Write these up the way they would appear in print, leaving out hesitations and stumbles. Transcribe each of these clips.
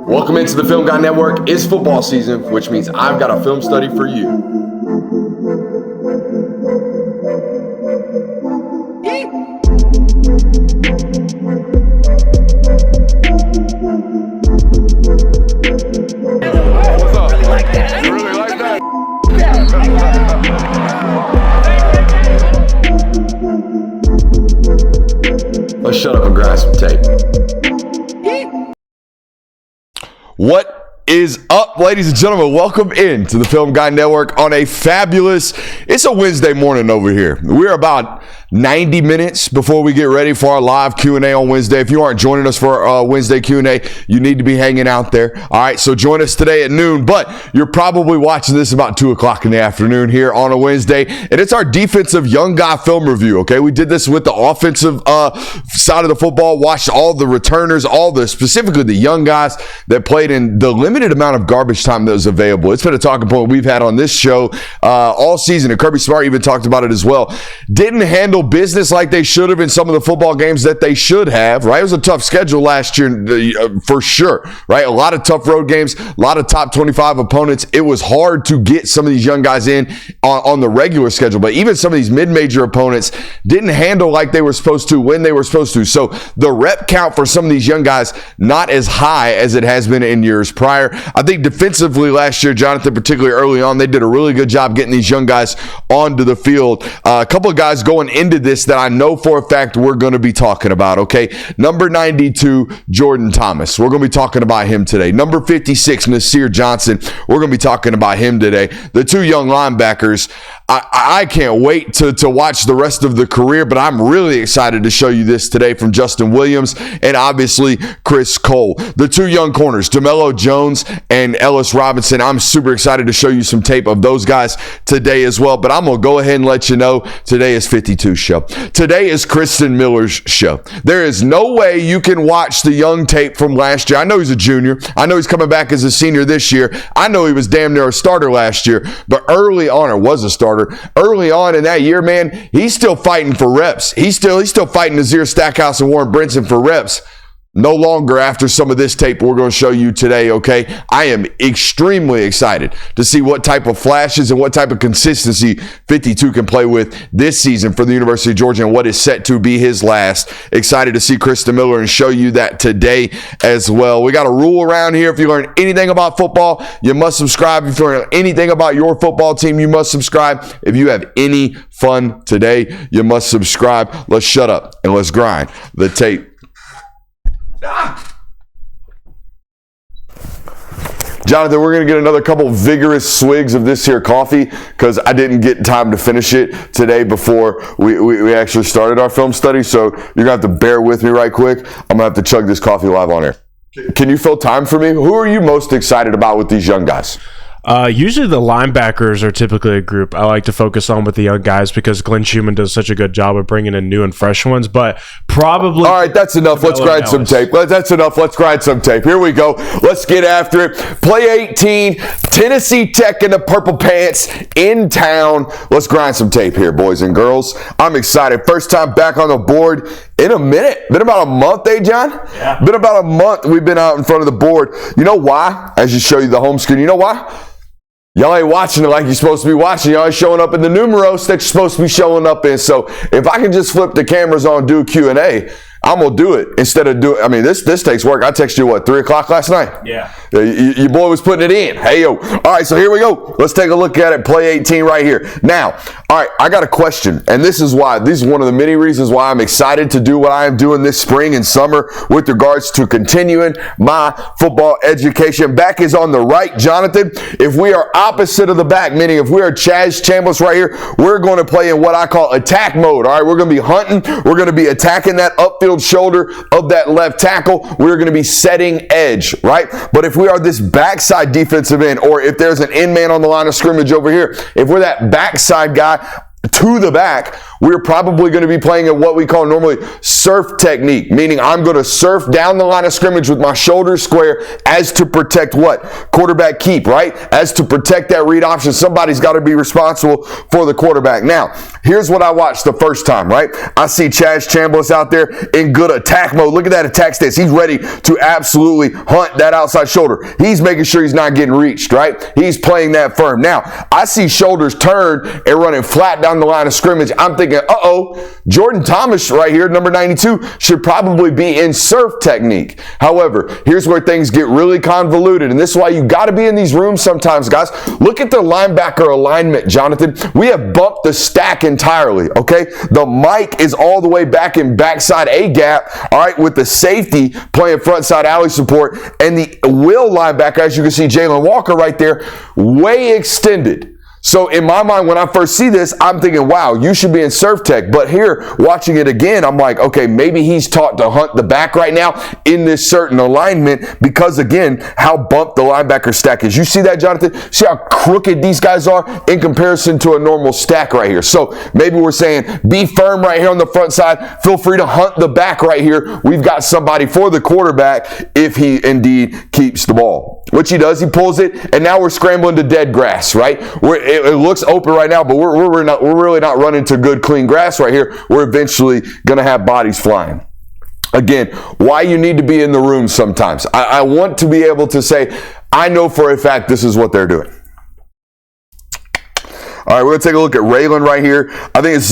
Welcome into the Film Guy Network. It's football season, which means I've got a film study for you. What's up? You like that? You really like that? Let's shut up and grind some tape. What is up, ladies and gentlemen? Welcome in to the Film Guy Network on a fabulous, it's a Wednesday morning over here. We're about 90 minutes before we get ready for our live Q&A on Wednesday. If you aren't joining us for our Wednesday Q&A, you need to be hanging out there. All right, so join us today at noon, but you're probably watching this about 2 o'clock in the afternoon here on a Wednesday, and it's our defensive young guy film review, okay? We did this with the offensive side of the football, watched all the returners, specifically the young guys that played in the limited amount of garbage time that was available. It's been a talking point we've had on this show all season, and Kirby Smart even talked about it as well. Didn't handle business like they should have in some of the football games that they should have, right? It was a tough schedule last year for sure, right? A lot of tough road games, a lot of top 25 opponents. It was hard to get some of these young guys in on the regular schedule, but even some of these mid-major opponents didn't handle like they were supposed to when they were supposed to. So the rep count for some of these young guys, not as high as it has been in years prior. I think defensively last year, Jonathan, particularly early on, they did a really good job getting these young guys onto the field. A couple of guys going into this that I know for a fact we're going to be talking about, okay? Number 92, Jordan Thomas. We're going to be talking about him today. Number 56, Nasir Johnson. We're going to be talking about him today. The two young linebackers, I can't wait to watch the rest of the career, but I'm really excited to show you this today from Justin Williams and obviously Chris Cole. The two young corners, DeMello Jones and Ellis Robinson. I'm super excited to show you some tape of those guys today as well, but I'm going to go ahead and let you know today is 52's show. Today is Kristen Miller's show. There is no way you can watch the young tape from last year. I know he's a junior. I know he's coming back as a senior this year. I know he was damn near a starter last year, but early on, or was a starter. Early on in that year, man, he's still fighting for reps. He's still fighting Nazir Stackhouse and Warren Brinson for reps. No longer after some of this tape we're going to show you today, okay? I am extremely excited to see what type of flashes and what type of consistency 52 can play with this season for the University of Georgia and what is set to be his last. Excited to see Kristen Miller and show you that today as well. We got a rule around here. If you learn anything about football, you must subscribe. If you learn anything about your football team, you must subscribe. If you have any fun today, you must subscribe. Let's shut up and let's grind the tape. Jonathan, we're going to get another couple vigorous swigs of this here coffee because I didn't get time to finish it today before we actually started our film study. So you're going to have to bear with me right quick. I'm going to have to chug this coffee live on air. Can you fill time for me? Who are you most excited about with these young guys? Usually the linebackers are typically a group I like to focus on with the young guys because Glenn Schumann does such a good job of bringing in new and fresh ones, but probably... All right, that's enough. Let's grind some tape. That's enough. Let's grind some tape. Here we go. Let's get after it. Play 18, Tennessee Tech in the purple pants in town. Let's grind some tape here, boys and girls. I'm excited. First time back on the board in a minute. Been about a month, John? Yeah. Been about a month we've been out in front of the board. You know why? As you show you the home screen, you know why? Y'all ain't watching it like you're supposed to be watching. Y'all ain't showing up in the numeros that you're supposed to be showing up in. So if I can just flip the cameras on, do Q&A, I'm going to do it instead of do it. I mean, this takes work. I texted you, 3 o'clock last night? Yeah. Your boy was putting it in. Hey, yo. All right, so here we go. Let's take a look at it. Play 18 right here. Now, all right, I got a question, and this is one of the many reasons why I'm excited to do what I am doing this spring and summer with regards to continuing my football education. Back is on the right, Jonathan. If we are opposite of the back, meaning if we are Chaz Chambliss right here, we're going to play in what I call attack mode, all right? We're going to be hunting. We're going to be attacking that upfield shoulder of that left tackle. We're going to be setting edge, right? But if we are this backside defensive end, or if there's an end man on the line of scrimmage over here, if we're that backside guy to the back, We're probably going to be playing at what we call normally surf technique, meaning I'm going to surf down the line of scrimmage with my shoulders square as to protect what? Quarterback keep, right? As to protect that read option. Somebody's got to be responsible for the quarterback. Now, here's what I watched the first time, right? I see Chaz Chambliss out there in good attack mode. Look at that attack stance. He's ready to absolutely hunt that outside shoulder. He's making sure he's not getting reached, right? He's playing that firm. Now, I see shoulders turned and running flat down the line of scrimmage. I'm thinking, Jordan Thomas right here, number 92, should probably be in surf technique. However, here's where things get really convoluted, and this is why you got to be in these rooms sometimes, guys. Look at the linebacker alignment, Jonathan. We have bumped the stack entirely, okay? The mic is all the way back in backside A gap, all right, with the safety playing front side alley support, and the will linebacker, as you can see, Jalen Walker right there, way extended. So in my mind, when I first see this, I'm thinking, wow, you should be in surf tech. But here, watching it again, I'm like, okay, maybe he's taught to hunt the back right now in this certain alignment because, again, how bumped the linebacker stack is. You see that, Jonathan? See how crooked these guys are in comparison to a normal stack right here. So maybe we're saying be firm right here on the front side. Feel free to hunt the back right here. We've got somebody for the quarterback if he indeed keeps the ball. Which he does, he pulls it, and now we're scrambling to dead grass, right? It looks open right now, but we're really not running to good, clean grass right here. We're eventually going to have bodies flying. Again, why you need to be in the room sometimes. I want to be able to say, I know for a fact this is what they're doing. All right, we're going to take a look at Raylan right here. I think it's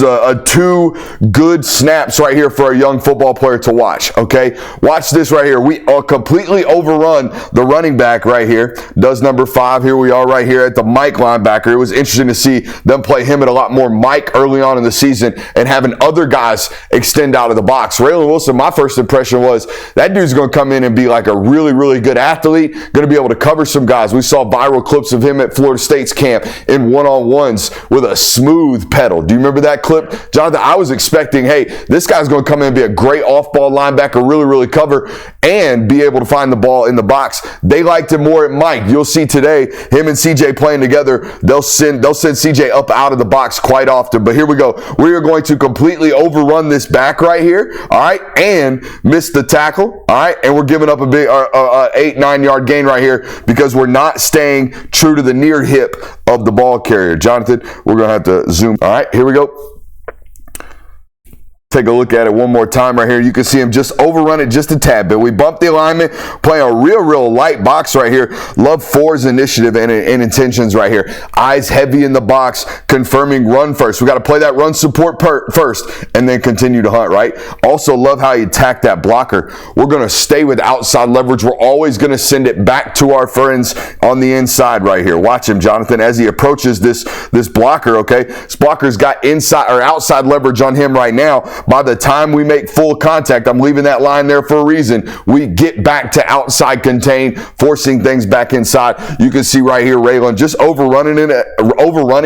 two good snaps right here for a young football player to watch, okay? Watch this right here. We completely overrun the running back right here. Does number 5. Here we are right here at the Mike linebacker. It was interesting to see them play him at a lot more Mike early on in the season and having other guys extend out of the box. Raylan Wilson, my first impression was that dude's going to come in and be like a really, really good athlete, going to be able to cover some guys. We saw viral clips of him at Florida State's camp in one-on-ones with a smooth pedal. Do you remember that clip? Jonathan, I was expecting, hey, this guy's going to come in and be a great off-ball linebacker, really, really cover, and be able to find the ball in the box. They liked him more at Mike. You'll see today, him and CJ playing together, they'll send CJ up out of the box quite often. But here we go. We are going to completely overrun this back right here, all right, and miss the tackle, all right, and we're giving up a big 8-9 yard gain right here because we're not staying true to the near hip of the ball carrier. Jonathan, we're going to have to zoom. All right, here we go. Take a look at it one more time right here. You can see him just overrun it just a tad bit. We bumped the alignment, playing a real light box right here. Love 4's initiative and intentions right here. Eyes heavy in the box, confirming run first. We got to play that run support first and then continue to hunt, right? Also love how he attacked that blocker. We're going to stay with outside leverage. We're always going to send it back to our friends on the inside right here. Watch him, Jonathan, as he approaches this blocker, okay? This blocker's got inside or outside leverage on him right now. By the time we make full contact, I'm leaving that line there for a reason. We get back to outside contain, forcing things back inside. You can see right here, Raylan just overrunning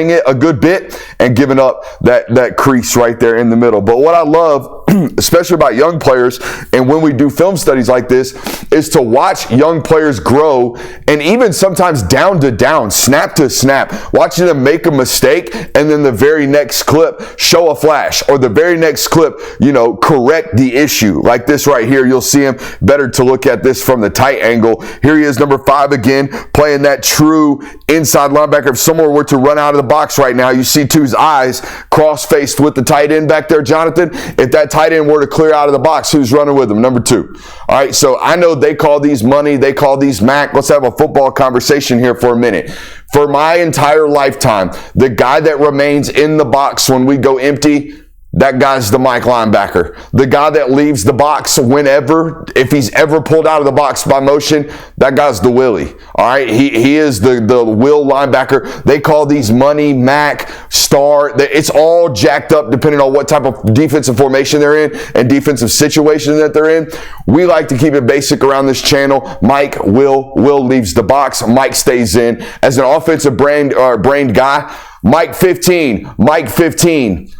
it a good bit and giving up that crease right there in the middle. But what I love, especially about young players, and when we do film studies like this, is to watch young players grow, and even sometimes down to down, snap to snap, watching them make a mistake, and then the very next clip show a flash, or the very next clip, correct the issue. Like this right here, you'll see him. Better to look at this from the tight angle. Here he is, number 5 again, playing that true inside linebacker. If someone were to run out of the box right now, you see Two's eyes cross-faced with the tight end back there, Jonathan. If that tight end were to clear out of the box, who's running with him? Number 2. All right, so I know they call these money, they call these Mac. Let's have a football conversation here for a minute. For my entire lifetime, the guy that remains in the box when we go empty, that guy's the Mike linebacker. The guy that leaves the box whenever, if he's ever pulled out of the box by motion, that guy's the Willie. All right, he is the will linebacker. They call these money, Mac, star. It's all jacked up depending on what type of defensive formation they're in and defensive situation that they're in. We like to keep it basic around this channel. Mike, Will leaves the box. Mike stays in. As an offensive brained guy, Mike 15.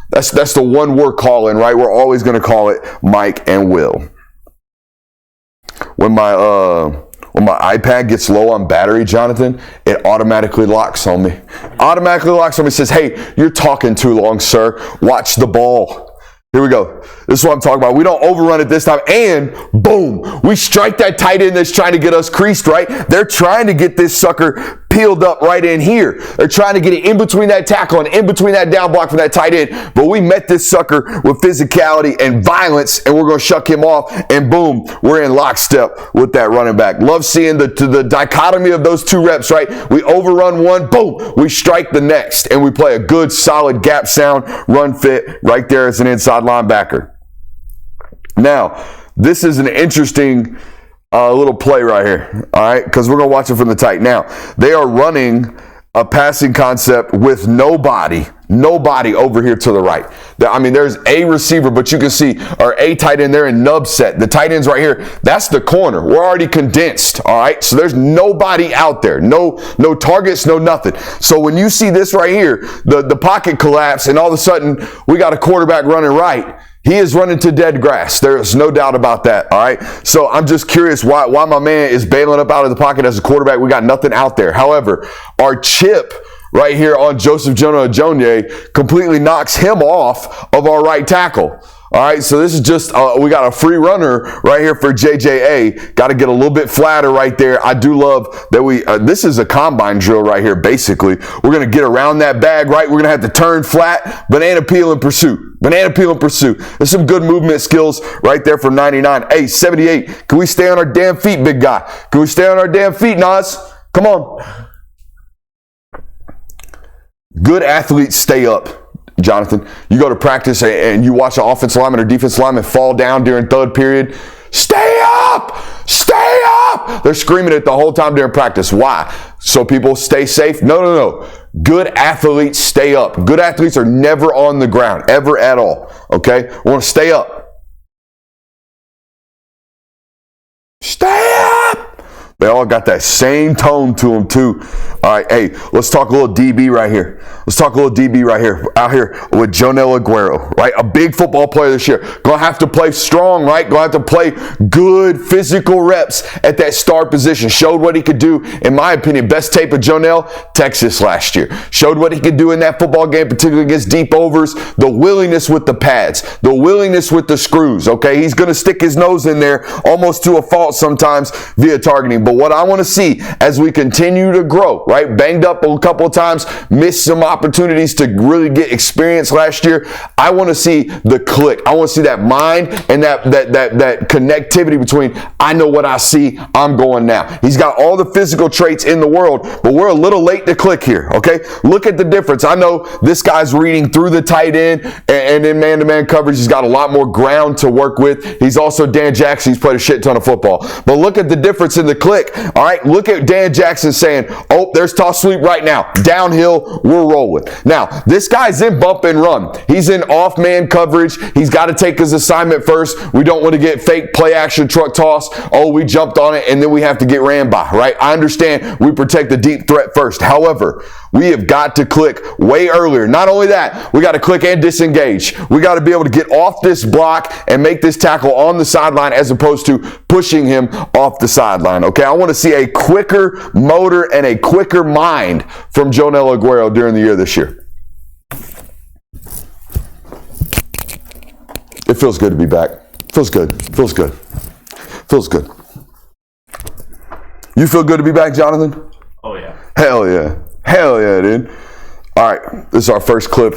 That's the one we're calling, right? We're always going to call it Mike and Will. When my when my iPad gets low on battery, Jonathan, it automatically locks on me. Automatically locks on me. Says, hey, you're talking too long, sir. Watch the ball. Here we go. This is what I'm talking about. We don't overrun it this time. And boom, we strike that tight end that's trying to get us creased, right? They're trying to get this sucker peeled up right in here. They're trying to get it in between that tackle and in between that down block for that tight end. But we met this sucker with physicality and violence, and we're going to shuck him off. And boom, we're in lockstep with that running back. Love seeing the dichotomy of those two reps, right? We overrun one, boom, we strike the next. And we play a good, solid gap sound run fit right there as an inside linebacker. Now, this is an interesting little play right here, all right, because we're going to watch it from the tight. Now, they are running a passing concept with nobody over here to the right. I mean, there's a receiver, but you can see our a tight end there in nub set. The tight end's right here. That's the corner. We're already condensed, all right? So there's nobody out there. No targets, no nothing. So when you see this right here, the pocket collapse, and all of a sudden we got a quarterback running right. He is running to dead grass. There's no doubt about that, all right? So I'm just curious why my man is bailing up out of the pocket as a quarterback. We got nothing out there. However, our chip right here on Joseph Jonah completely knocks him off of our right tackle. All right, so this is just, we got a free runner right here for JJA. Got to get a little bit flatter right there. I do love that this is a combine drill right here, basically. We're going to get around that bag, right? We're going to have to turn flat, banana peel in pursuit. Banana peel in pursuit. There's some good movement skills right there for 99. Hey, 78, can we stay on our damn feet, big guy? Can we stay on our damn feet, Nas? Come on. Good athletes stay up. Jonathan, you go to practice and you watch an offensive lineman or defensive lineman fall down during third period. Stay up! Stay up! They're screaming it the whole time during practice. Why? So people stay safe? No. Good athletes stay up. Good athletes are never on the ground, ever at all. Okay? We want to stay up. Stay up! They all got that same tone to them too. All right, hey, let's talk a little DB right here. Out here with Jonel Aguero, right? A big football player this year. Gonna have to play strong, right? Gonna have to play good physical reps at that star position. Showed what he could do, in my opinion. Best tape of Jonel, Texas last year. Showed what he could do in that football game, particularly against deep overs. The willingness with the pads, the willingness with the screws, okay? He's gonna stick his nose in there almost to a fault sometimes via targeting. But what I want to see as we continue to grow, right? Banged up a couple of times, missed some opportunities to really get experience last year. I want to see the click. I want to see that mind and that connectivity between I know what I see, I'm going now. He's got all the physical traits in the world, but we're a little late to click here, okay? Look at the difference. I know this guy's reading through the tight end and in man-to-man coverage. He's got a lot more ground to work with. He's also Dan Jackson. He's played a shit ton of football. But look at the difference in the click. All right, look at Dan Jackson saying, oh, there's toss sweep right now. Downhill, we're rolling. Now, this guy's in bump and run. He's in off-man coverage. He's got to take his assignment first. We don't want to get fake play action truck toss. Oh, we jumped on it, and then we have to get ran by, right? I understand we protect the deep threat first. However, we have got to click way earlier. Not only that, we got to click and disengage. We got to be able to get off this block and make this tackle on the sideline as opposed to pushing him off the sideline, okay? I want to see a quicker motor and a quicker mind from Jonel Aguero during the year this year. It feels good to be back. Feels good. You feel good to be back, Jonathan? Oh, yeah. Hell yeah, dude. All right, this is our first clip.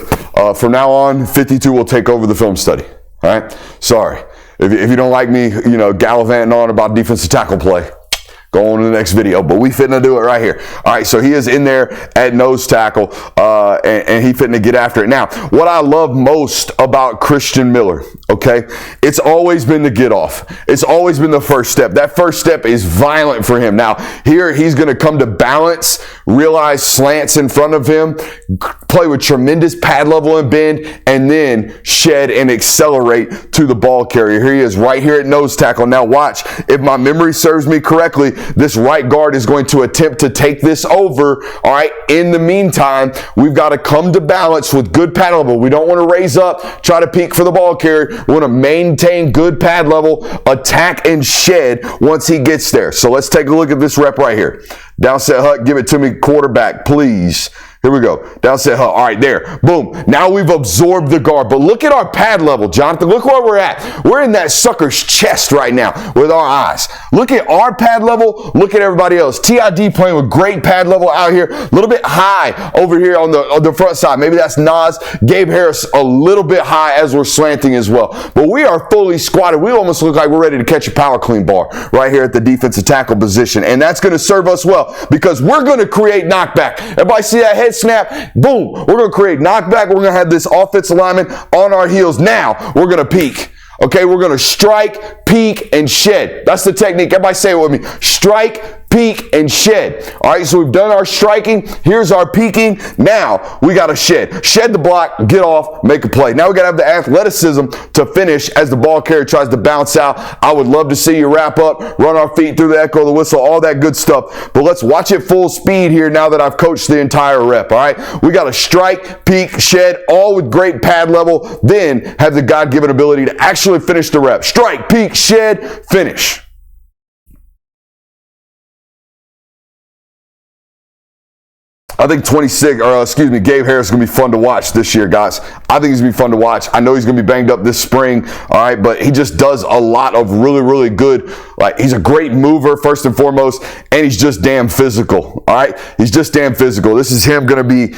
From now on, 52 will take over the film study. All right? Sorry. If you don't like me, gallivanting on about defensive tackle play, go on to the next video, but we finna do it right here. All right, so he is in there at nose tackle, and he finna get after it. Now, what I love most about Christian Miller, okay, it's always been the get off. It's always been the first step. That first step is violent for him. Now, here he's gonna come to balance realize slants in front of him, play with tremendous pad level and bend, and then shed and accelerate to the ball carrier. Here he is right here at nose tackle. Now watch, if my memory serves me correctly, this right guard is going to attempt to take this over. All right. In the meantime, we've got to come to balance with good pad level. We don't want to raise up, try to peek for the ball carrier. We want to maintain good pad level, attack and shed once he gets there. So let's take a look at this rep right here. Down set hut, give it to me, quarterback, please. Here we go. Down set hut. All right, there. Boom. Now we've absorbed the guard. But look at our pad level, Jonathan. Look where we're at. We're in that sucker's chest right now with our eyes. Look at our pad level. Look at everybody else. TID playing with great pad level out here. A little bit high over here on the front side. Maybe that's Nas. Gabe Harris a little bit high as we're slanting as well. But we are fully squatted. We almost look like we're ready to catch a power clean bar right here at the defensive tackle position. And that's going to serve us well because we're going to create knockback. Everybody see that head snap? Boom. We're going to create knockback. We're going to have this offensive lineman on our heels. Now we're going to peek. Okay, we're going to strike, peek, and shed. That's the technique. Everybody say it with me. Strike, peek, and shed. All right, so we've done our striking. Here's our peeking. Now we got to shed. Shed the block, get off, make a play. Now we got to have the athleticism to finish as the ball carrier tries to bounce out. I would love to see you wrap up, run our feet through the echo of the whistle, all that good stuff. But let's watch it full speed here now that I've coached the entire rep. All right, we got to strike, peek, shed, all with great pad level. Then have the God-given ability to actually finish the rep. Strike, peek, shed, finish. I think Gabe Harris is going to be fun to watch this year, guys. I think he's going to be fun to watch. I know he's going to be banged up this spring, all right, but he just does a lot of really, really good. Like, he's a great mover, first and foremost, and he's just damn physical, all right? He's just damn physical. This is him going to be,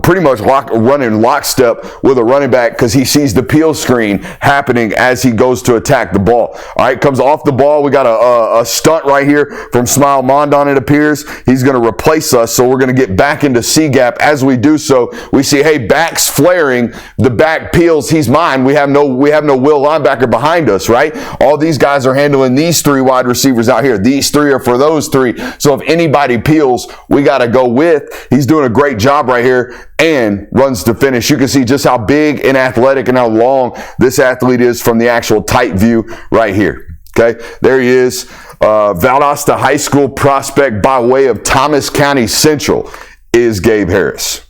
pretty much running lockstep with a running back because he sees the peel screen happening as he goes to attack the ball, all right? Comes off the ball. We got a stunt right here from Smile Mondon, it appears. He's going to replace us, so we're going to get back into C gap. As we do so, we see, hey, back's flaring, the back peels, he's mine. We have no will linebacker behind us, right? All these guys are handling these three wide receivers out here. These three are for those three. So if anybody peels, we got to go with. He's doing a great job right here and runs to finish. You can see just how big and athletic and how long this athlete is from the actual tight view right here. Okay, there he is. Valdosta High School prospect by way of Thomas County Central is Gabe Harris.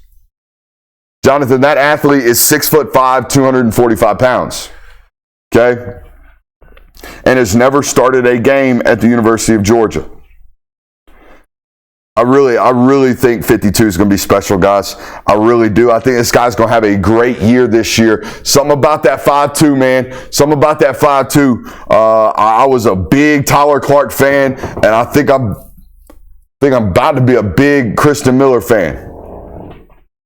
Jonathan, that athlete is 6'5", 245 pounds. Okay? And has never started a game at the University of Georgia. I really think 52 is going to be special, guys. I really do. I think this guy's going to have a great year this year. Something about that 5'2", man. Something about that 5'2". I was a big Tyler Clark fan, and I think I'm about to be a big Kristen Miller fan.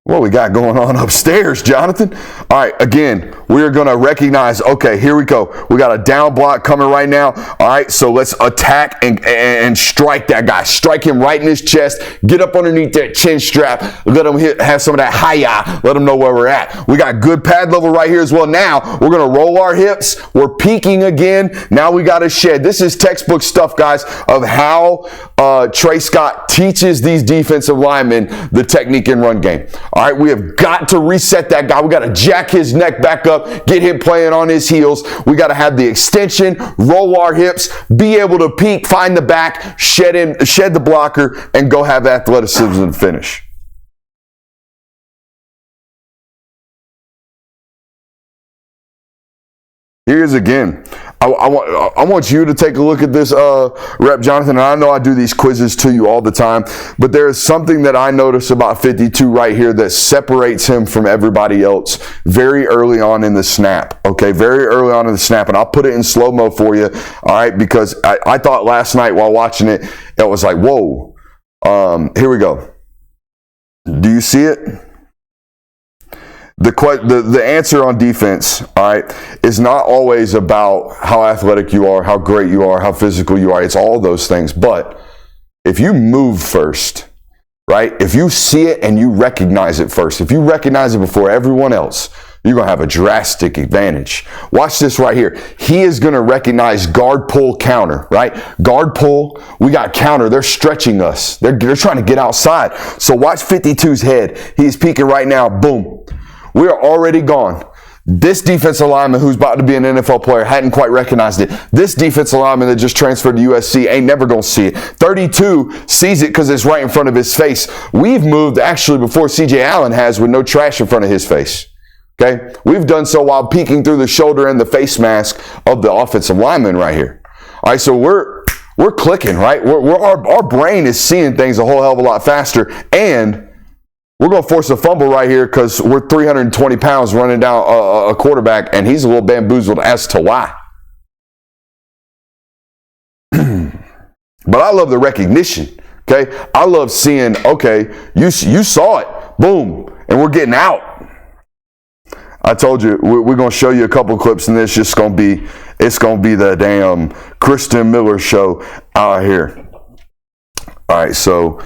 What we got going on upstairs, Jonathan? All right, again, we're going to recognize, okay, here we go. We got a down block coming right now. All right, so let's attack and strike that guy. Strike him right in his chest. Get up underneath that chin strap. Let him have some of that hi-ya. Let him know where we're at. We got good pad level right here as well. Now, we're going to roll our hips. We're peaking again. Now we got to shed. This is textbook stuff, guys, of how Trey Scott teaches these defensive linemen the technique in run game. All right, we have got to reset that guy. We got to jack his neck back up, get him playing on his heels. We got to have the extension, roll our hips, be able to peek, find the back, shed the blocker, and go have athleticism and finish. Here's again. I want you to take a look at this rep, Jonathan. And I know I do these quizzes to you all the time, but there is something that I notice about 52 right here that separates him from everybody else very early on in the snap. Okay, very early on in the snap, and I'll put it in slow-mo for you. All right, because I thought last night while watching it, it was like, whoa. Here we go. Do you see it? The answer on defense, all right, is not always about how athletic you are, how great you are, how physical you are. It's all those things. But if you move first, right, if you see it and you recognize it first, if you recognize it before everyone else, you're going to have a drastic advantage. Watch this right here. He is going to recognize guard pull counter, right? Guard pull, we got counter. They're stretching us. They're trying to get outside. So watch 52's head. He's peeking right now. Boom. We are already gone. This defensive lineman who's about to be an NFL player hadn't quite recognized it. This defensive lineman that just transferred to USC ain't never going to see it. 32 sees it because it's right in front of his face. We've moved actually before C.J. Allen has with no trash in front of his face. Okay? We've done so while peeking through the shoulder and the face mask of the offensive lineman right here. All right, so we're clicking, right? Our brain is seeing things a whole hell of a lot faster, and we're going to force a fumble right here because we're 320 pounds running down a quarterback, and he's a little bamboozled as to why. But I love the recognition, okay? I love seeing, okay, you saw it, boom, and we're getting out. I told you, we're going to show you a couple clips, and it's going to be the damn Kristen Miller show out here. All right, so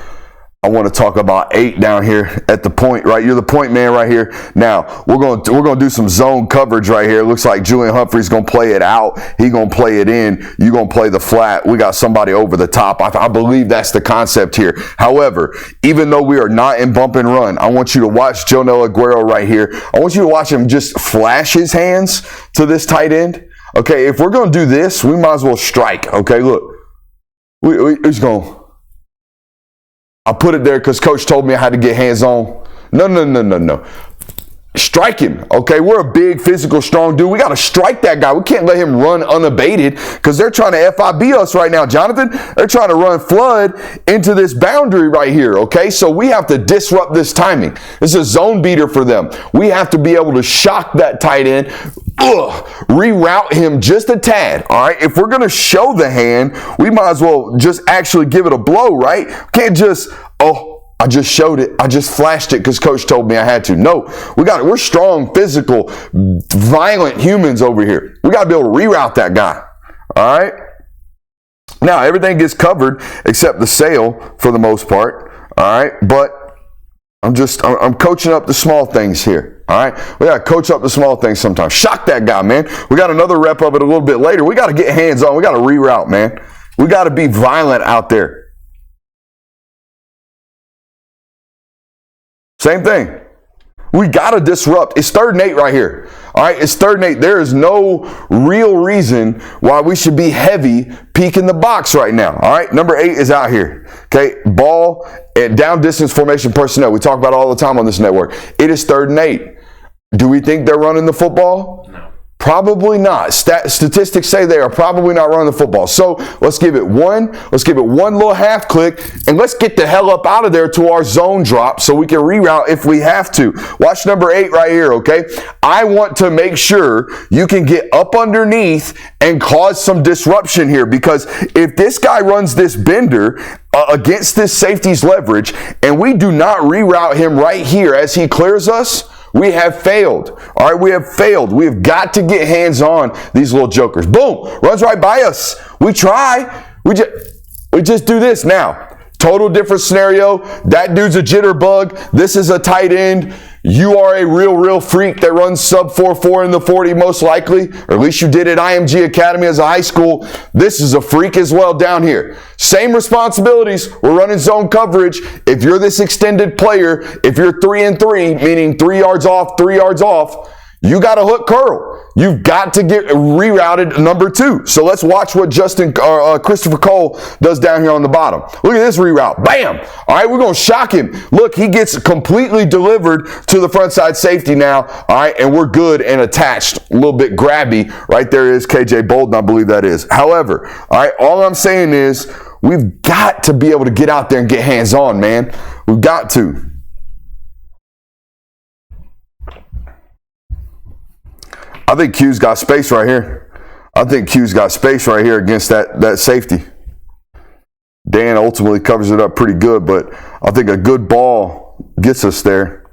I want to talk about 8 down here at the point, right? You're the point man right here. Now, we're going to do some zone coverage right here. It looks like Julian Humphrey's going to play it out. He's going to play it in. You're going to play the flat. We got somebody over the top. I believe that's the concept here. However, even though we are not in bump and run, I want you to watch Jonel Aguero right here. I want you to watch him just flash his hands to this tight end. Okay, if we're going to do this, we might as well strike. Okay, look. We're just going to... I put it there because coach told me I had to get hands on. No. Strike him, okay? We're a big, physical, strong dude. We got to strike that guy. We can't let him run unabated because they're trying to FIB us right now, Jonathan. They're trying to run flood into this boundary right here, okay? So we have to disrupt this timing. This is a zone beater for them. We have to be able to shock that tight end, reroute him just a tad, all right? If we're going to show the hand, we might as well just actually give it a blow, right? Can't just, I just showed it. I just flashed it because coach told me I had to. No, we got it. We're strong, physical, violent humans over here. We got to be able to reroute that guy. All right. Now everything gets covered except the sail for the most part. All right. But I'm coaching up the small things here. All right. We got to coach up the small things sometimes. Shock that guy, man. We got another rep of it a little bit later. We got to get hands on. We got to reroute, man. We got to be violent out there. Same thing. We got to disrupt. It's 3rd and 8 right here. All right, it's 3rd and 8. There is no real reason why we should be heavy peeking the box right now. All right, number 8 is out here. Okay, ball and down distance formation personnel. We talk about it all the time on this network. It is 3rd and 8. Do we think they're running the football? No. Probably not. Statistics say they are probably not running the football. So let's give it one little half click, and let's get the hell up out of there to our zone drop so we can reroute if we have to. Watch number 8 right here, okay? I want to make sure you can get up underneath and cause some disruption here, because if this guy runs this bender against this safety's leverage and we do not reroute him right here as he clears us, we have failed. All right, we have failed. We have got to get hands on these little jokers. Boom, runs right by us. We try. We just do this now. Total different scenario. That dude's a jitterbug. This is a tight end. You are a real freak that runs sub 4.4 in the 40 most likely, or at least you did at IMG Academy as a high school. This is a freak as well down here. Same responsibilities. We're running zone coverage. If you're this extended player, if you're 3 and 3, meaning 3 yards off, 3 yards off, you got a hook curl. You've got to get rerouted number 2. So let's watch what Christopher Cole does down here on the bottom. Look at this reroute. Bam! All right, we're going to shock him. Look, he gets completely delivered to the front side safety now. All right, and we're good and attached. A little bit grabby. Right there is KJ Bolden, I believe that is. However, all right, all I'm saying is we've got to be able to get out there and get hands on, man. We've got to. I think Q's got space right here. I think Q's got space right here against that safety. Dan ultimately covers it up pretty good, but I think a good ball gets us there.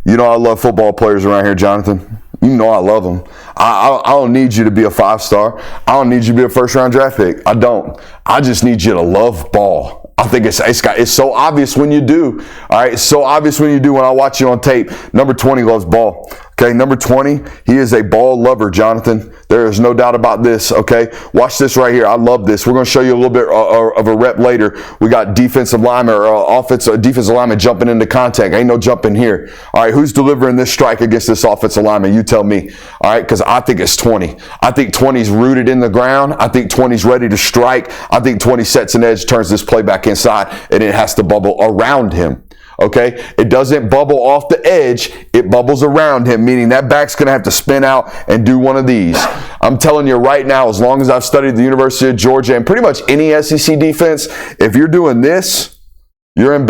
You know I love football players around here, Jonathan. You know I love them. I don't need you to be a 5-star. I don't need you to be a first-round draft pick. I don't. I just need you to love ball. I think it's so obvious when you do. All right, it's so obvious when you do. When I watch you on tape, number 20 loves ball. Okay, number 20, he is a ball lover, Jonathan. There is no doubt about this, okay? Watch this right here. I love this. We're going to show you a little bit of a rep later. We got defensive lineman or defensive lineman jumping into contact. Ain't no jumping here. All right, who's delivering this strike against this offensive lineman? You tell me. All right, because I think it's 20. I think 20's rooted in the ground. I think 20's ready to strike. I think 20 sets an edge, turns this play back inside, and it has to bubble around him. Okay, it doesn't bubble off the edge, it bubbles around him, meaning that back's going to have to spin out and do one of these. I'm telling you right now, as long as I've studied the University of Georgia and pretty much any SEC defense, if you're doing this, you're in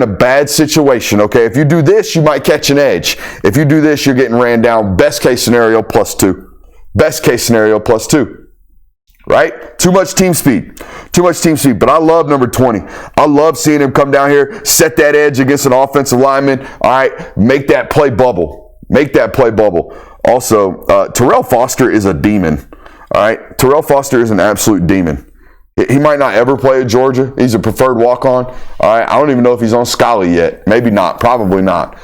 a bad situation, okay? If you do this, you might catch an edge. If you do this, you're getting ran down. Best case scenario, +2. Best case scenario, +2. Right? Too much team speed. Too much team speed. But I love number 20. I love seeing him come down here, set that edge against an offensive lineman. All right, make that play bubble. Make that play bubble. Also, Terrell Foster is a demon. All right? Terrell Foster is an absolute demon. He might not ever play at Georgia. He's a preferred walk-on. All right? I don't even know if he's on Scully yet. Maybe not. Probably not.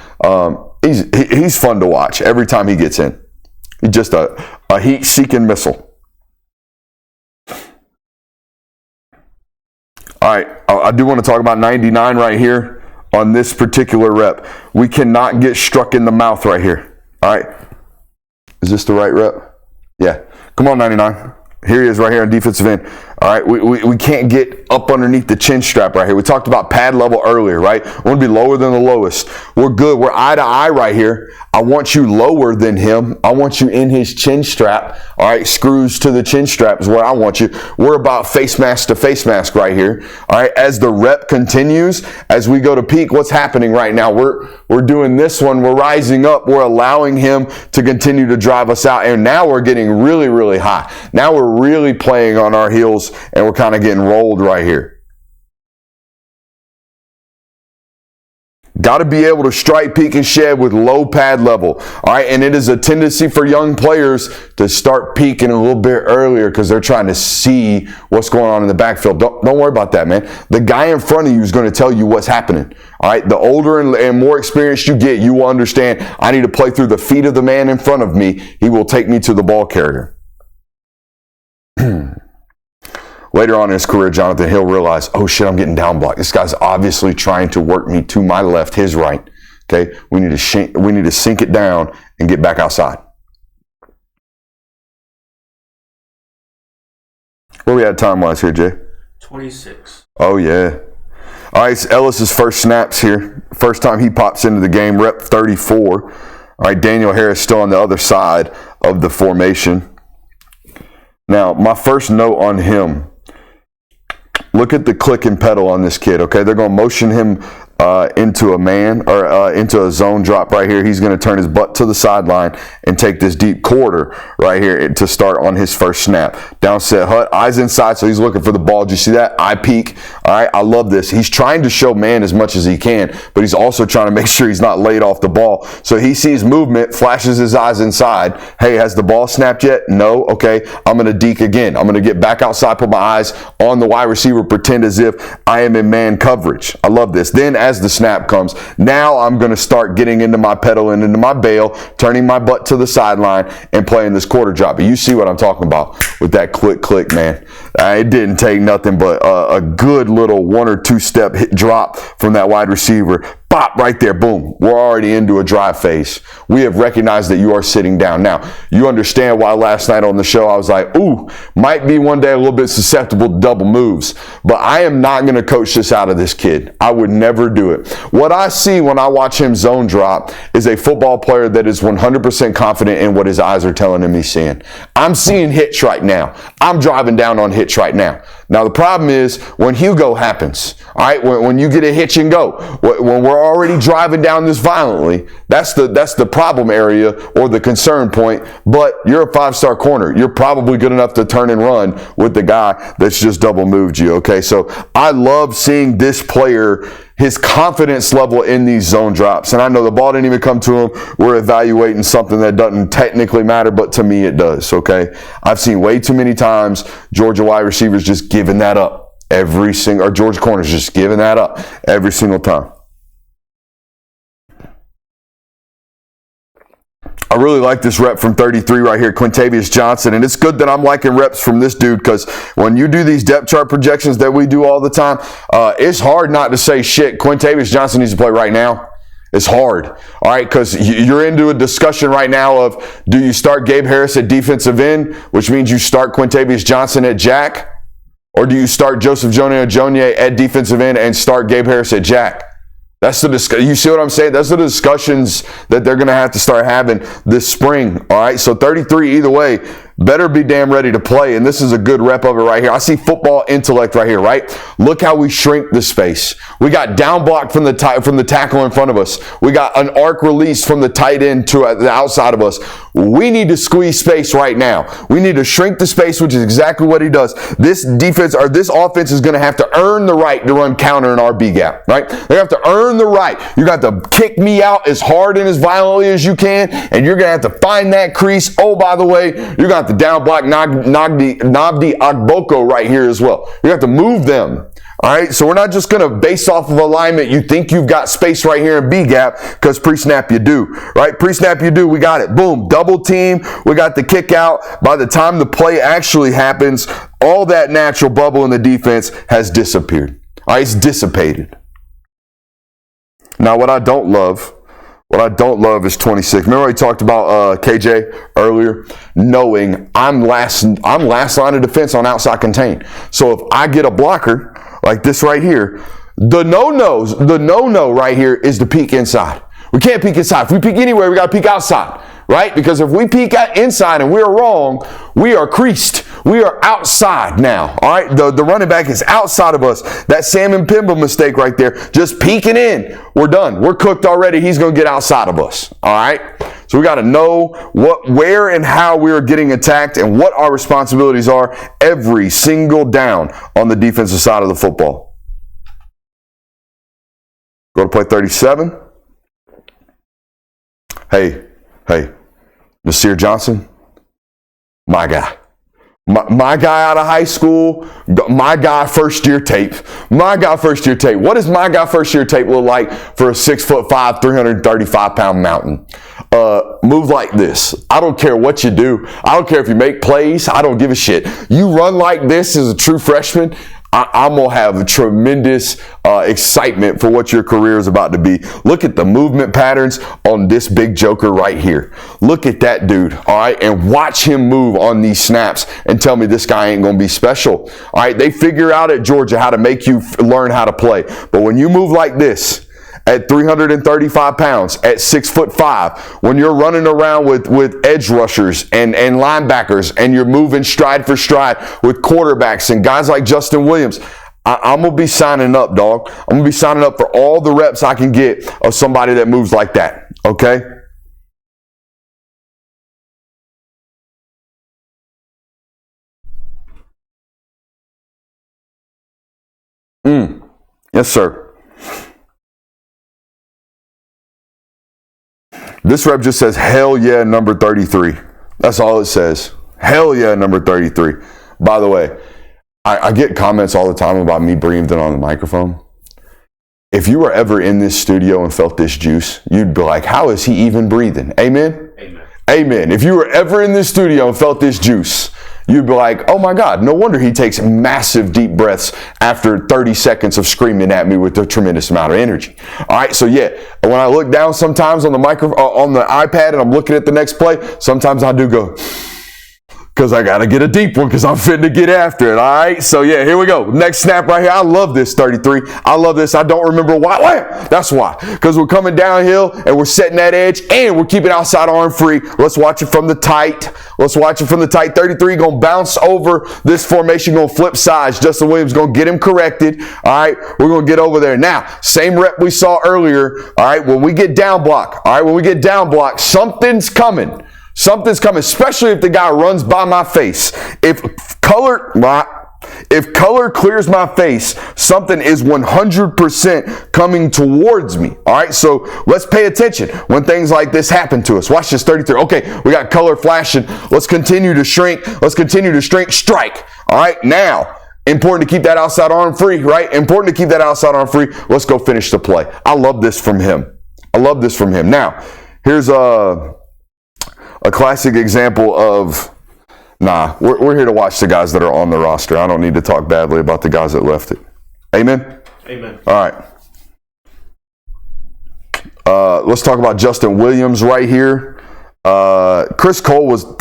He's fun to watch every time he gets in. He's just a heat-seeking missile. All right, I do want to talk about 99 right here on this particular rep. We cannot get struck in the mouth right here. All right. Is this the right rep? Yeah. Come on, 99. Here he is right here on defensive end. All right, we can't get up underneath the chin strap right here. We talked about pad level earlier, right? We want to be lower than the lowest. We're good. We're eye to eye right here. I want you lower than him. I want you in his chin strap. All right, screws to the chin strap is where I want you. We're about face mask to face mask right here. All right, as the rep continues, as we go to peak, what's happening right now? We're doing this one. We're rising up. We're allowing him to continue to drive us out. And now we're getting really, really high. Now we're really playing on our heels, and we're kind of getting rolled right here. Got to be able to strike, peak, and shed with low pad level. All right, and it is a tendency for young players to start peaking a little bit earlier because they're trying to see what's going on in the backfield. Don't worry about that, man. The guy in front of you is going to tell you what's happening. All right, the older and more experienced you get, you will understand, I need to play through the feet of the man in front of me. He will take me to the ball carrier. Later on in his career, Jonathan, he'll realize, oh shit, I'm getting down blocked. This guy's obviously trying to work me to my left, his right. Okay, we need to sink it down and get back outside. Where we at time-wise here, Jay? 26. Oh, yeah. All right, so Ellis's first snaps here. First time he pops into the game, rep 34. All right, Daniel Harris still on the other side of the formation. Now, my first note on him, look at the click and pedal on this kid, okay? They're going to motion him into a man or into a zone drop right here. He's going to turn his butt to the sideline and take this deep quarter right here to start on his first snap. Down set hut, eyes inside, so he's looking for the ball. Did you see that? Eye peek. All right, I love this. He's trying to show man as much as he can, but he's also trying to make sure he's not laid off the ball. So he sees movement, flashes his eyes inside. Hey, has the ball snapped yet? No. Okay, I'm going to deke again. I'm going to get back outside, put my eyes on the wide receiver, pretend as if I am in man coverage. I love this. Then as the snap comes, now I'm going to start getting into my pedal and into my bail, turning my butt to the sideline and playing this quarter drop. But you see what I'm talking about with that click, man. It didn't take nothing but a good little 1 or 2 step hit drop from that wide receiver. Bop, right there, boom. We're already into a drive phase. We have recognized that you are sitting down. Now, you understand why last night on the show I was like, ooh, might be one day a little bit susceptible to double moves. But I am not going to coach this out of this kid. I would never do it. What I see when I watch him zone drop is a football player that is 100% confident in what his eyes are telling him he's seeing. I'm seeing hitch right now. I'm driving down on hitch right now. Now, the problem is when Hugo happens, all right, when you get a hitch and go, when we're already driving down this violently, that's the problem area or the concern point, but you're a 5-star corner. You're probably good enough to turn and run with the guy that's just double moved you, okay? So I love seeing this player, his confidence level in these zone drops. And I know the ball didn't even come to him. We're evaluating something that doesn't technically matter, but to me it does, okay? I've seen way too many times Georgia wide receivers just giving that up Georgia corner's just giving that up every single time. I really like this rep from 33 right here, Quintavious Johnson. And it's good that I'm liking reps from this dude, because when you do these depth chart projections that we do all the time, it's hard not to say, shit, Quintavious Johnson needs to play right now. It's hard, all right, because you're into a discussion right now of, do you start Gabe Harris at defensive end, which means you start Quintavious Johnson at jack, or do you start Joseph Jonier at defensive end and start Gabe Harris at jack? That's the you see what I'm saying? That's the discussions that they're going to have to start having this spring, all right? So 33 either way, better be damn ready to play, and this is a good rep of it right here. I see football intellect right here, right? Look how we shrink the space. We got down blocked from the tackle in front of us. We got an arc release from the tight end to the outside of us. We need to squeeze space right now. We need to shrink the space, which is exactly what he does. This defense, or this offense, is going to have to earn the right to run counter and RB gap, right? They have to earn the right. You got to kick me out as hard and as violently as you can, and you're going to have to find that crease. Oh, by the way, you're going to have to down block Nagdi Agboko right here as well. You have to move them. All right, so we're not just going to base off of alignment. You think you've got space right here in B gap because pre-snap you do, right? Pre-snap you do. We got it. Boom, double team. We got the kick out. By the time the play actually happens, all that natural bubble in the defense has disappeared. All right, it's dissipated. Now, what I don't love is 26. Remember we talked about KJ earlier, knowing I'm last line of defense on outside contain. So if I get a blocker like this right here, the no-no right here is to peek inside. We can't peek inside. If we peek anywhere, we got to peek outside, right? Because if we peek out inside and we're wrong, we are creased. We are outside now, all right? The running back is outside of us. That Sam and Pimba mistake right there, just peeking in, we're done. We're cooked already. He's going to get outside of us, all right? So we got to know where and how we are getting attacked and what our responsibilities are every single down on the defensive side of the football. Go to play 37. Hey, Nasir Johnson, my guy. My guy out of high school, my guy first year tape. What does my guy first year tape look like for a 6'5", 335-pound mountain? Move like this. I don't care what you do. I don't care if you make plays. I don't give a shit. You run like this as a true freshman, I'm going to have a tremendous excitement for what your career is about to be. Look at the movement patterns on this big joker right here. Look at that dude, all right? And watch him move on these snaps and tell me this guy ain't going to be special. All right, they figure out at Georgia how to make you learn how to play. But when you move like this, at 335 pounds, at 6'5", when you're running around with edge rushers and linebackers, and you're moving stride for stride with quarterbacks and guys like Justin Williams, I'm going to be signing up, dog. I'm going to be signing up for all the reps I can get of somebody that moves like that, okay? Yes, sir. This rep just says, hell yeah, number 33. That's all it says. Hell yeah, number 33. By the way, I get comments all the time about me breathing on the microphone. If you were ever in this studio and felt this juice, you'd be like, how is he even breathing? Amen? Amen. Amen. If you were ever in this studio and felt this juice, you'd be like, oh my God, no wonder he takes massive deep breaths after 30 seconds of screaming at me with a tremendous amount of energy. All right, so yeah, when I look down sometimes on the on the iPad and I'm looking at the next play, sometimes I do go, because I got to get a deep one because I'm fitting to get after it, all right? So yeah, here we go. Next snap right here. I love this 33. I love this. I don't remember why. That's why. Because we're coming downhill and we're setting that edge and we're keeping outside arm free. Let's watch it from the tight. 33 going to bounce over this formation, going to flip sides. Justin Williams going to get him corrected. All right, we're going to get over there. Now, same rep we saw earlier. All right, when we get down block. All right, something's coming. Something's coming, especially if the guy runs by my face. If color clears my face, something is 100% coming towards me. All right, so let's pay attention when things like this happen to us. Watch this 33. Okay, we got color flashing. Let's continue to shrink. Strike. All right, now Important to keep that outside arm free, right? Important to keep that outside arm free. Let's go finish the play. I love this from him. Now, here's a classic example of, we're here to watch the guys that are on the roster. I don't need to talk badly about the guys that left it. Amen? Amen. All right. Let's talk about Justin Williams right here. Chris Cole was the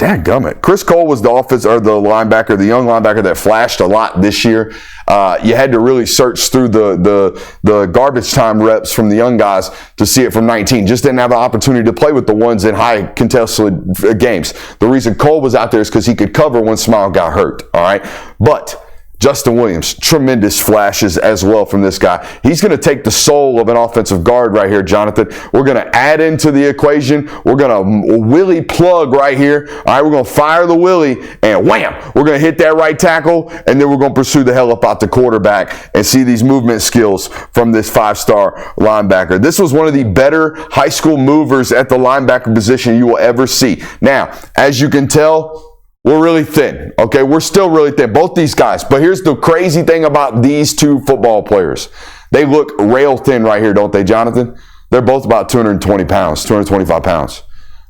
linebacker, the young linebacker that flashed a lot this year. You had to really search through the garbage time reps from the young guys to see it from 19. Just didn't have the opportunity to play with the ones in high contested games. The reason Cole was out there is because he could cover when Smile got hurt. All right, but Justin Williams, tremendous flashes as well from this guy. He's going to take the soul of an offensive guard right here, Jonathan. We're going to add into the equation. We're going to Willie plug right here. All right, we're going to fire the Willie, and wham, we're going to hit that right tackle, and then we're going to pursue the hell up out the quarterback and see these movement skills from this 5-star linebacker. This was one of the better high school movers at the linebacker position you will ever see. Now, as you can tell, we're really thin, okay? We're still really thin, both these guys. But here's the crazy thing about these two football players. They look rail thin right here, don't they, Jonathan? They're both about 220 pounds, 225 pounds.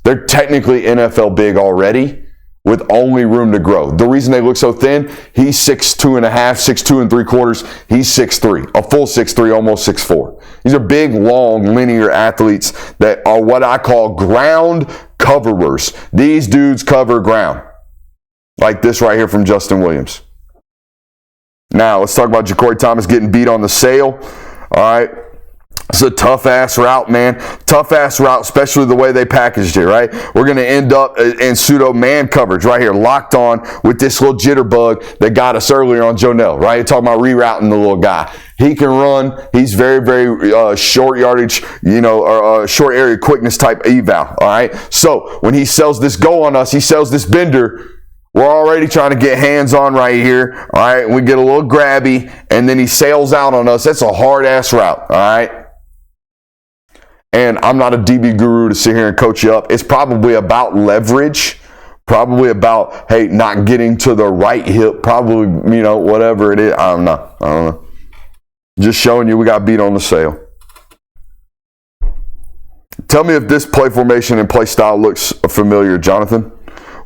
They're technically NFL big already with only room to grow. The reason they look so thin, he's 6'2 and a half, 6'2 3/4. He's 6'3, a full 6'3, almost 6'4. These are big, long, linear athletes that are what I call ground coverers. These dudes cover ground. Like this right here from Justin Williams. Now, let's talk about Ja'Cory Thomas getting beat on the sail. All right. It's a tough-ass route, man. Tough-ass route, especially the way they packaged it, right? We're going to end up in pseudo-man coverage right here, locked on with this little jitterbug that got us earlier on Jonell, right? Talking about rerouting the little guy. He can run. He's very, very short yardage, or short area quickness type eval, all right? So when he sells this go on us, he sells this bender. We're already trying to get hands on right here. All right. We get a little grabby and then he sails out on us. That's a hard ass route. All right. And I'm not a DB guru to sit here and coach you up. It's probably about leverage, probably about, hey, not getting to the right hip, probably, whatever it is. I don't know. Just showing you we got beat on the sail. Tell me if this play formation and play style looks familiar, Jonathan.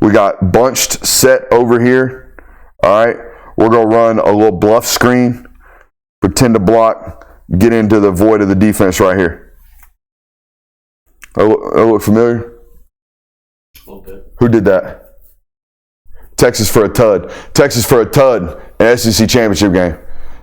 We got bunched set over here. All right. We're going to run a little bluff screen, pretend to block, get into the void of the defense right here. That look familiar? A little bit. Who did that? Texas for a tud. Texas for a tud in SEC championship game.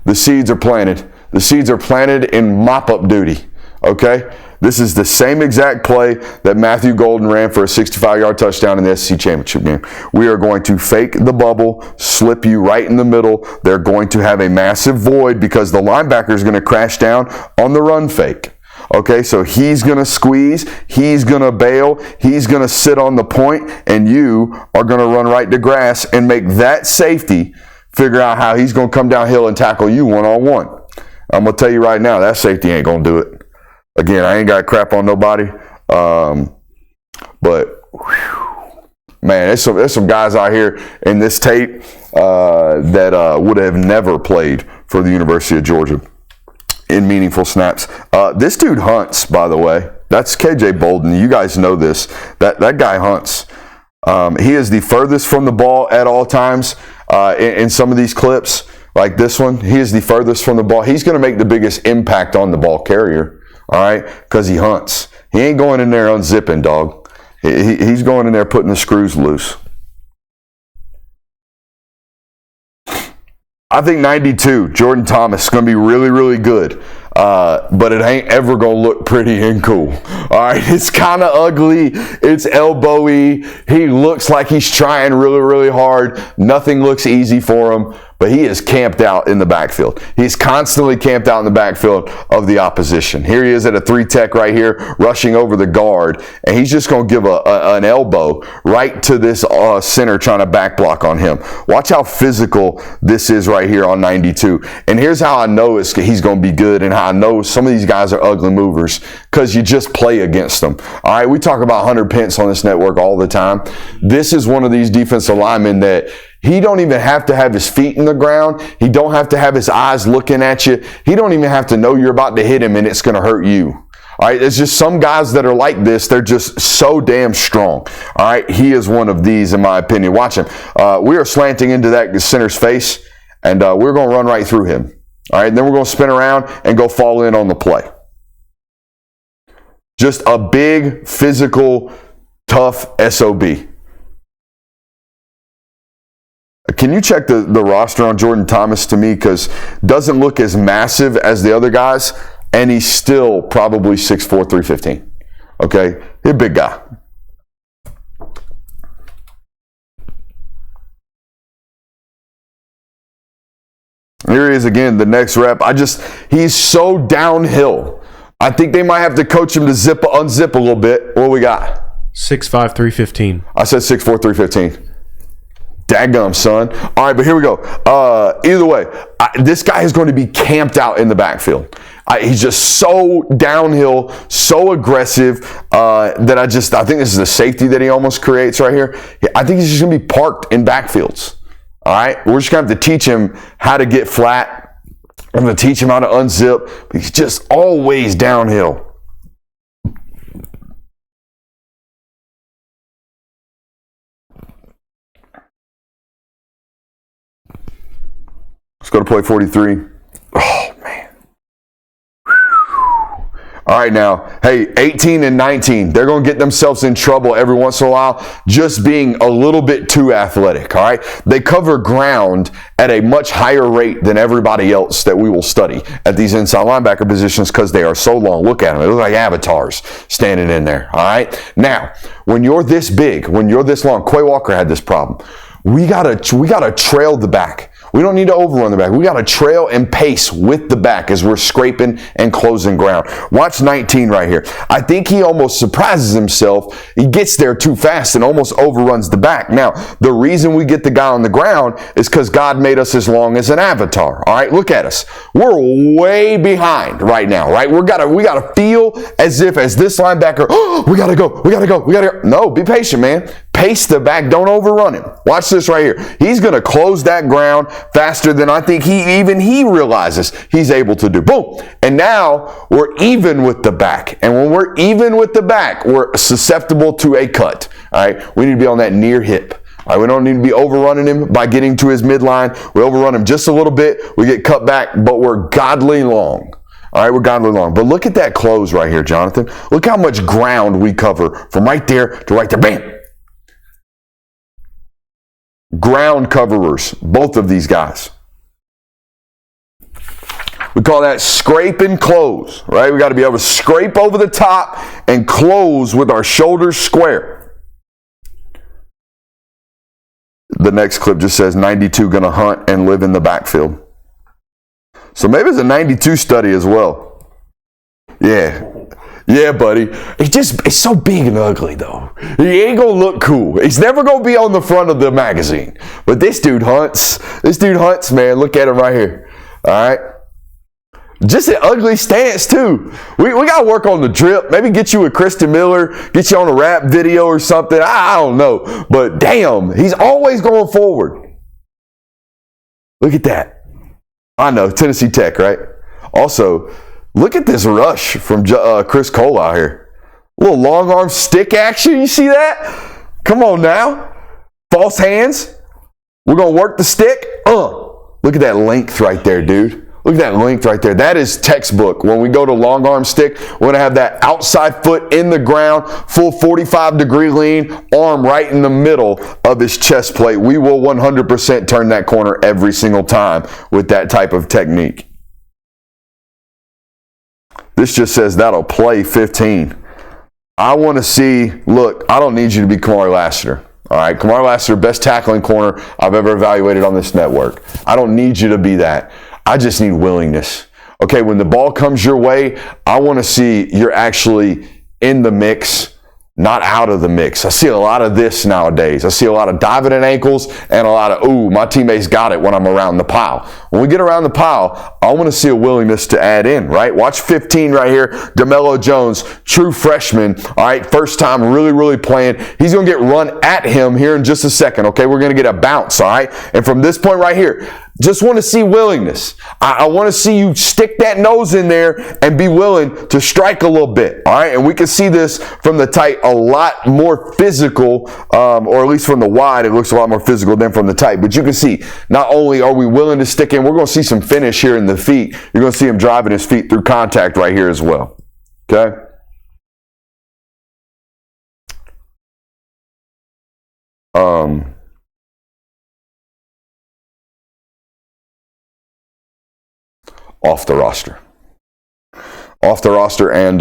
The seeds are planted. The seeds are planted in mop-up duty. Okay? This is the same exact play that Matthew Golden ran for a 65-yard touchdown in the SEC championship game. We are going to fake the bubble, slip you right in the middle. They're going to have a massive void because the linebacker is going to crash down on the run fake. Okay, so he's going to squeeze, he's going to bail, he's going to sit on the point, and you are going to run right to grass and make that safety figure out how he's going to come downhill and tackle you one-on-one. I'm going to tell you right now, that safety ain't going to do it. Again, I ain't got crap on nobody, but man, there's some guys out here in this tape that would have never played for the University of Georgia in meaningful snaps. This dude hunts, by the way. That's KJ Bolden. You guys know this. That guy hunts. He is the furthest from the ball at all times in some of these clips, like this one. He is the furthest from the ball. He's going to make the biggest impact on the ball carrier. All right, because he hunts. He ain't going in there unzipping, dog. He's going in there putting the screws loose. I think 92, Jordan Thomas, is going to be really, really good. But it ain't ever going to look pretty and cool. All right, it's kind of ugly. It's elbowy. He looks like he's trying really, really hard. Nothing looks easy for him. But he is camped out in the backfield. He's constantly camped out in the backfield of the opposition. Here he is at a 3-tech right here, rushing over the guard, and he's just going to give an elbow right to this center trying to back block on him. Watch how physical this is right here on 92. And here's how I know he's going to be good and how I know some of these guys are ugly movers, because you just play against them. All right, we talk about Hunter Pence on this network all the time. This is one of these defensive linemen that He don't even have to have his feet in the ground. He don't have to have his eyes looking at you. He don't even have to know you're about to hit him and it's going to hurt you. All right, it's just some guys that are like this. They're just so damn strong. All right, he is one of these, in my opinion. Watch him. We are slanting into that center's face, and we're going to run right through him. All right, and then we're going to spin around and go fall in on the play. Just a big, physical, tough SOB. Can you check the roster on Jordan Thomas to me? Because doesn't look as massive as the other guys, and he's still probably 6'4", 315. Okay? He's a big guy. Here he is again, the next rep. He's so downhill. I think they might have to coach him to unzip a little bit. What we got? 6'5", 315. I said 6'4", 315. Daggum, son. All right, but here we go. Either way, this guy is going to be camped out in the backfield. He's just so downhill, so aggressive that I think this is a safety that he almost creates right here. I think he's just going to be parked in backfields. All right, we're just going to have to teach him how to get flat. I'm going to teach him how to unzip. But he's just always downhill. Let's go to play 43. Oh, man. All right, now, hey, 18 and 19, they're going to get themselves in trouble every once in a while just being a little bit too athletic, all right? They cover ground at a much higher rate than everybody else that we will study at these inside linebacker positions because they are so long. Look at them. They look like avatars standing in there, all right? Now, when you're this big, when you're this long, Quay Walker had this problem. We gotta trail the back. We don't need to overrun the back. We got to trail and pace with the back as we're scraping and closing ground. Watch 19 right here. I think he almost surprises himself. He gets there too fast and almost overruns the back. Now, the reason we get the guy on the ground is because God made us as long as an avatar. All right, look at us. We're way behind right now, right? We gotta feel as this linebacker, we gotta go. No, be patient, man. Pace the back. Don't overrun him. Watch this right here. He's going to close that ground faster than I think he realizes he's able to do. Boom. And now we're even with the back. And when we're even with the back, we're susceptible to a cut. All right. We need to be on that near hip. All right. We don't need to be overrunning him by getting to his midline. We overrun him just a little bit. We get cut back, but we're godly long. All right, we're godly long. But look at that close right here, Jonathan. Look how much ground we cover from right there to right there. Bam. Ground coverers, both of these guys. We call that scrape and close, right? We got to be able to scrape over the top and close with our shoulders square. The next clip just says 92 going to hunt and live in the backfield. So maybe it's a 92 study as well. Yeah, buddy. It's so big and ugly, though. He ain't going to look cool. He's never going to be on the front of the magazine. But this dude hunts. Man. Look at him right here. All right. Just an ugly stance, too. We got to work on the drip. Maybe get you with Kristen Miller. Get you on a rap video or something. I don't know. But damn, he's always going forward. Look at that. I know. Tennessee Tech, right? Also, look at this rush from Chris Cole out here. A little long arm stick action. You see that? Come on now. False hands. We're going to work the stick. Look at that length right there, dude. Look at that length right there. That is textbook. When we go to long arm stick, we're going to have that outside foot in the ground, full 45-degree lean, arm right in the middle of his chest plate. We will 100% turn that corner every single time with that type of technique. This just says that'll play 15. I want to see, look, I don't need you to be Kamari Lassiter. All right, Kamari Lassiter, best tackling corner I've ever evaluated on this network. I don't need you to be that. I just need willingness. Okay, when the ball comes your way, I want to see you're actually in the mix not out of the mix. I see a lot of this nowadays. I see a lot of diving at ankles and a lot of, ooh, my teammates got it when I'm around the pile. When we get around the pile, I want to see a willingness to add in, right? Watch 15 right here. DeMello Jones, true freshman, all right? First time really playing. He's going to get run at him here in just a second, okay? We're going to get a bounce, all right? And from this point right here, just want to see willingness. I want to see you stick that nose in there and be willing to strike a little bit, all right? And we can see this from the tight a lot more physical, or at least from the wide, it looks a lot more physical than from the tight. But you can see, not only are we willing to stick in, we're going to see some finish here in the feet. You're going to see him driving his feet through contact right here as well, okay? Off the roster. Off the roster, and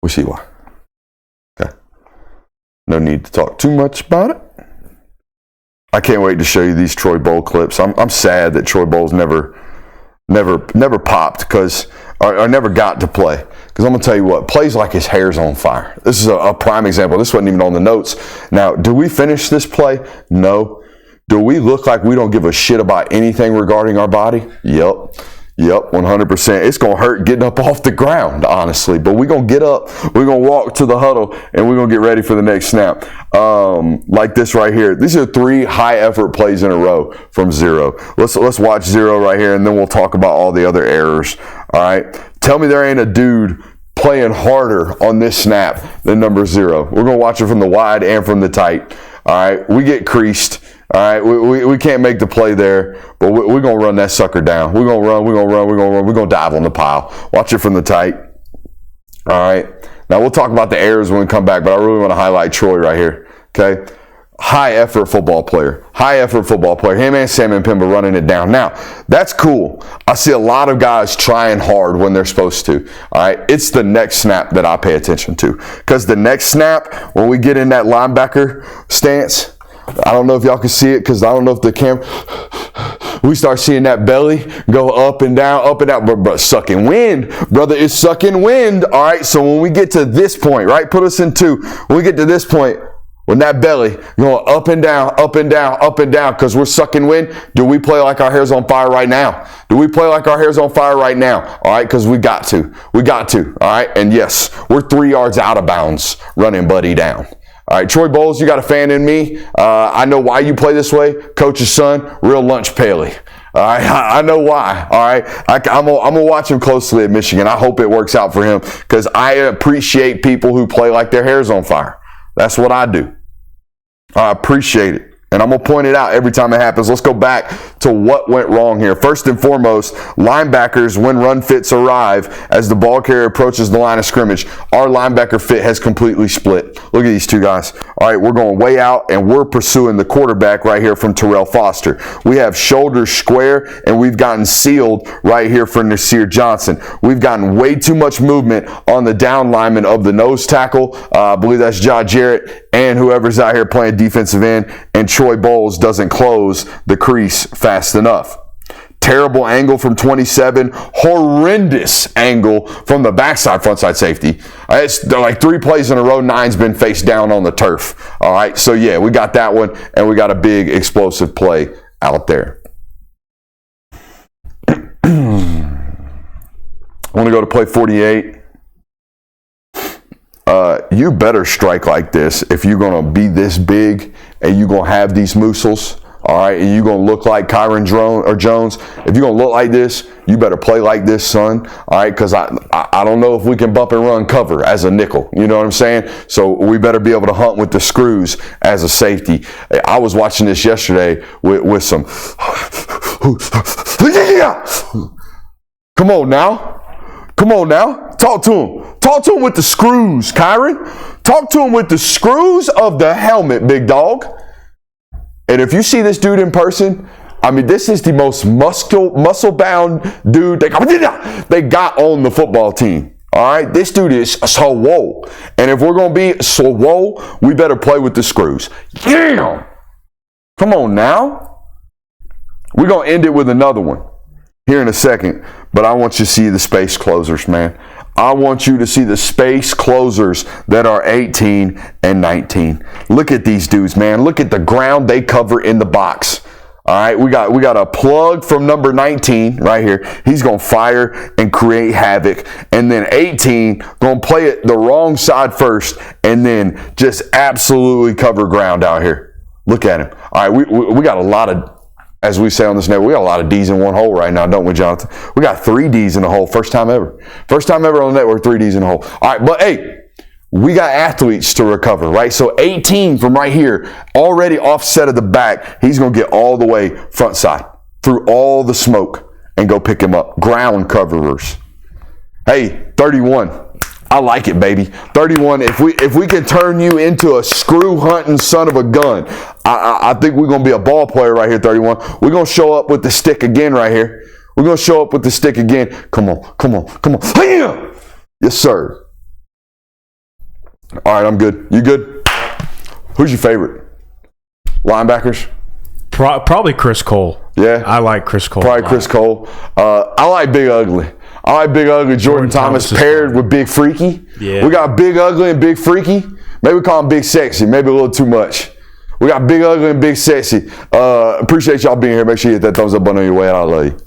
we see why. Okay. No need to talk too much about it. I can't wait to show you these Troy Bowl clips. I'm sad that Troy Bowles never popped because or never got to play. Because I'm going to tell you what, plays like his hair's on fire. This is a prime example. This wasn't even on the notes. Now, do we finish this play? No. Do we look like we don't give a shit about anything regarding our body? Yep, 100%. It's going to hurt getting up off the ground, honestly. But we're going to get up, we're going to walk to the huddle, and we're going to get ready for the next snap. Like this right here. These are 3 high-effort plays in a row from 0. Let's watch 0 right here, and then we'll talk about all the other errors. All right? Tell me there ain't a dude playing harder on this snap than number 0. We're going to watch it from the wide and from the tight. All right? We get creased. All right, we can't make the play there, but we're going to run that sucker down. We're going to dive on the pile. Watch it from the tight. All right. Now, we'll talk about the errors when we come back, but I really want to highlight Troy right here, okay? High-effort football player. Him and Sam and Pimba running it down. Now, that's cool. I see a lot of guys trying hard when they're supposed to, all right? It's the next snap that I pay attention to, because the next snap, when we get in that linebacker stance, I don't know if y'all can see it because I don't know if the camera, we start seeing that belly go up and down, but sucking wind, brother, it's sucking wind. All right, so when we get to this point, right, put us in 2. When we get to this point, when that belly going up and down, because we're sucking wind, do we play like our hair's on fire right now? All right, because we got to, all right, and yes, we're 3 yards out of bounds running Buddy down. All right, Troy Bowles, you got a fan in me. I know why you play this way. Coach's son, real lunch paily. All right, I know why. All right, I'm gonna watch him closely at Michigan. I hope it works out for him because I appreciate people who play like their hair's on fire. That's what I do. I appreciate it. And I'm going to point it out every time it happens. Let's go back to what went wrong here. First and foremost, linebackers, when run fits arrive, as the ball carrier approaches the line of scrimmage, our linebacker fit has completely split. Look at these 2 guys. All right, we're going way out, and we're pursuing the quarterback right here from Terrell Foster. We have shoulders square, and we've gotten sealed right here for Nasir Johnson. We've gotten way too much movement on the down lineman of the nose tackle. I believe that's John Jarrett and whoever's out here playing defensive end, and Troy Bowles doesn't close the crease fast enough. Terrible angle from 27. Horrendous angle from the backside frontside safety. It's like 3 plays in a row. 9's been face down on the turf. All right, so yeah, we got that one, and we got a big explosive play out there. I want to go to play 48. You better strike like this if you're going to be this big and you're going to have these muscles, all right, and you're going to look like Kyron Jones. If you're going to look like this, you better play like this, son, all right, because I don't know if we can bump and run cover as a nickel, you know what I'm saying? So we better be able to hunt with the screws as a safety. I was watching this yesterday with some, come on now. Talk to him with the screws, Kyron. Talk to him with the screws of the helmet, big dog. And if you see this dude in person, I mean, this is the most muscle-bound dude they got on the football team. All right, this dude is swole. And if we're going to be swole, we better play with the screws. Yeah. Come on now. We're going to end it with another one here in a second. But I want you to see the space closers, man. I want you to see the space closers that are 18 and 19. Look at these dudes, man. Look at the ground they cover in the box. All right, we got a plug from number 19 right here. He's going to fire and create havoc. And then 18 going to play it the wrong side first and then just absolutely cover ground out here. Look at him. All right, we got a lot of, as we say on this network, we got a lot of D's in one hole right now, don't we, Jonathan? We got 3 D's in the hole. First time ever. First time ever on the network, 3 D's in the hole. All right, but hey, we got athletes to recover, right? So 18 from right here, already offset of the back, he's going to get all the way front side through all the smoke and go pick him up. Ground coverers. Hey, 31. I like it, baby. 31, if we can turn you into a screw hunting son of a gun, I think we're going to be a ball player right here, 31. We're going to show up with the stick again right here. We're going to show up with the stick again. Come on, come on, come on. Bam! Yes, sir. All right, I'm good. You good? Who's your favorite? Linebackers? Probably Chris Cole. Yeah? I like Chris Cole. Probably Chris Cole. I like Big Ugly. I like Big Ugly Jordan Thomas paired with Big Freaky. Yeah. We got Big Ugly and Big Freaky. Maybe we call him Big Sexy. Maybe a little too much. We got Big Ugly and Big Sexy. Appreciate y'all being here. Make sure you hit that thumbs up button on your way out. I love you.